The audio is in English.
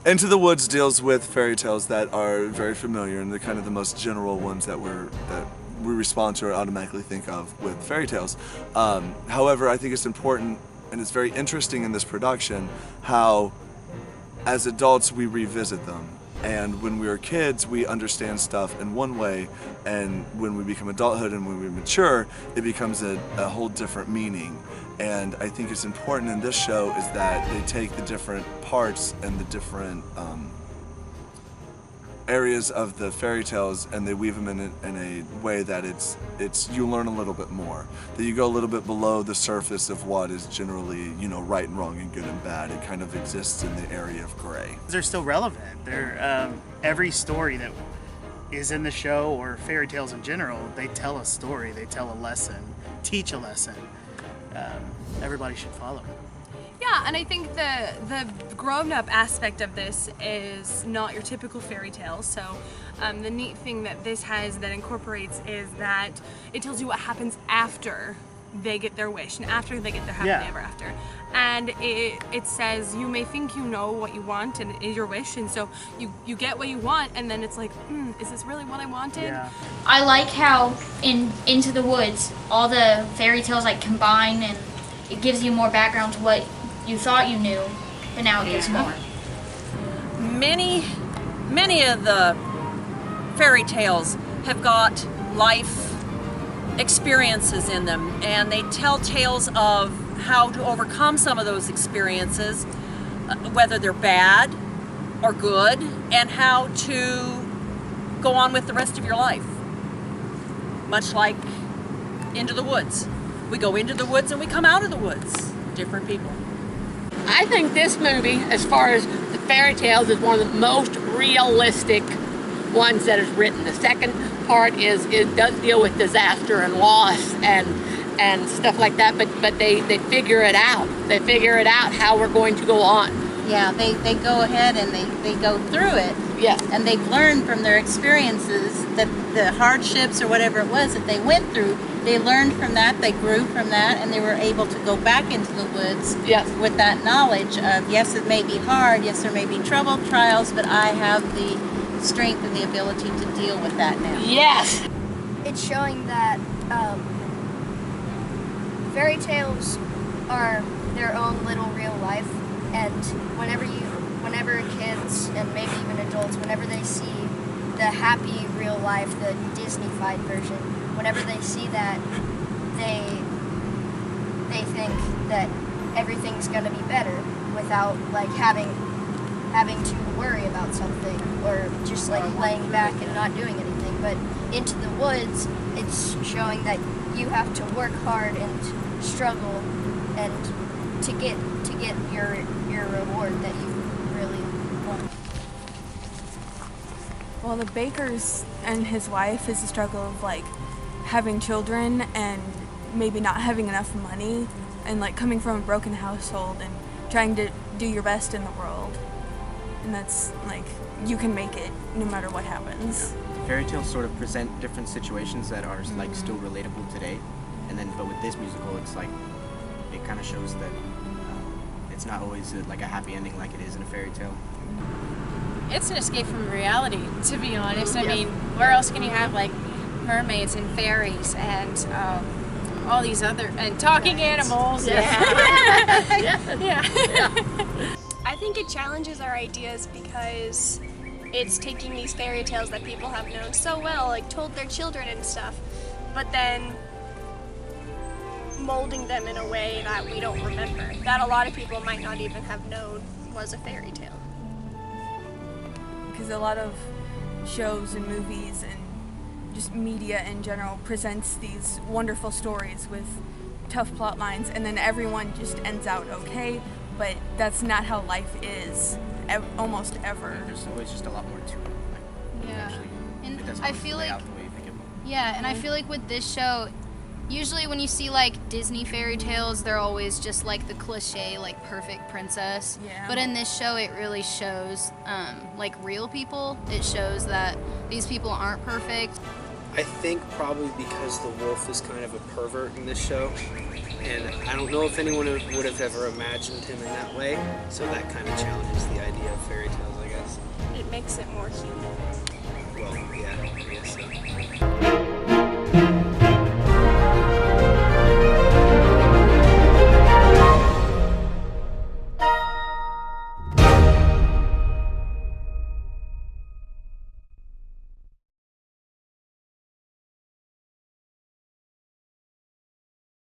Into the Woods deals with fairy tales that are very familiar, and they're kind of the most general ones that we respond to or automatically think of with fairy tales. However, I think it's important and it's very interesting in this production how as adults we revisit them. And when we are kids, we understand stuff in one way, and when we become adulthood and when we mature, it becomes a whole different meaning. And I think it's important in this show is that they take the different parts and the different areas of the fairy tales and they weave them in a way that it's you learn a little bit more. That you go a little bit below the surface of what is generally, you know, right and wrong and good and bad. It kind of exists in the area of gray. They're still relevant. They're every story that is in the show or fairy tales in general, they tell a story, they tell a lesson, teach a lesson. Everybody should follow. Yeah, and I think the grown-up aspect of this is not your typical fairy tale. So the neat thing that this has that incorporates is that it tells you what happens after they get their wish and after they get their happily ever after. And it says you may think you know what you want and it is your wish, and so you get what you want, and then it's like, is this really what I wanted? Yeah. I like how in Into the Woods all the fairy tales like combine, and it gives you more background to what you thought you knew, but now it gives more. Many of the fairy tales have got life experiences in them, and they tell tales of how to overcome some of those experiences, whether they're bad or good, and how to go on with the rest of your life. Much like Into the Woods. We go into the woods and we come out of the woods. Different people. I think this movie, as far as the fairy tales, is one of the most realistic ones that is written. The second part is it does deal with disaster and loss and stuff like that, but they figure it out. They figure it out how we're going to go on. Yeah, they go ahead and they go through it. Yeah. And they've learned from their experiences, that the hardships or whatever it was that they went through, they learned from that, they grew from that, and they were able to go back into the woods with that knowledge of, yes, it may be hard, yes, there may be trouble, trials, but I have the strength and the ability to deal with that now. Yes! It's showing that fairy tales are their own little real life, and whenever kids and maybe even adults, whenever they see the happy real life, the Disney-fied version, whenever they see that, they think that everything's gonna be better without like having to worry about something or just like laying back and not doing anything. But Into the Woods, it's showing that you have to work hard and struggle and to get your reward that you really want. Well, the baker's and his wife is a struggle of like having children and maybe not having enough money and like coming from a broken household and trying to do your best in the world. And that's like, you can make it no matter what happens. The fairy tales sort of present different situations that are like still relatable today, and then but with this musical, it's like it kind of shows that it's not always like a happy ending like it is in a fairy tale. It's an escape from reality, to be honest. I mean, where else can you have like mermaids and fairies and all these other and talking animals? Yeah. I think it challenges our ideas because it's taking these fairy tales that people have known so well, like told their children and stuff, but then molding them in a way that we don't remember, that a lot of people might not even have known was a fairy tale. Because a lot of shows and movies and just media in general presents these wonderful stories with tough plot lines, and then everyone just ends out okay, but that's not how life is almost ever. There's always just a lot more to it. Like, yeah. Actually, and it doesn't I feel play like out the way you think it will. Yeah, and I feel like with this show, usually when you see like Disney fairy tales, they're always just like the cliche, like perfect princess. Yeah. But in this show, it really shows like real people. It shows that these people aren't perfect. I think probably because the wolf is kind of a pervert in this show, And I don't know if anyone would have ever imagined him in that way, so that kind of challenges the idea of fairy tales, I guess. It makes it more human. Well, yeah.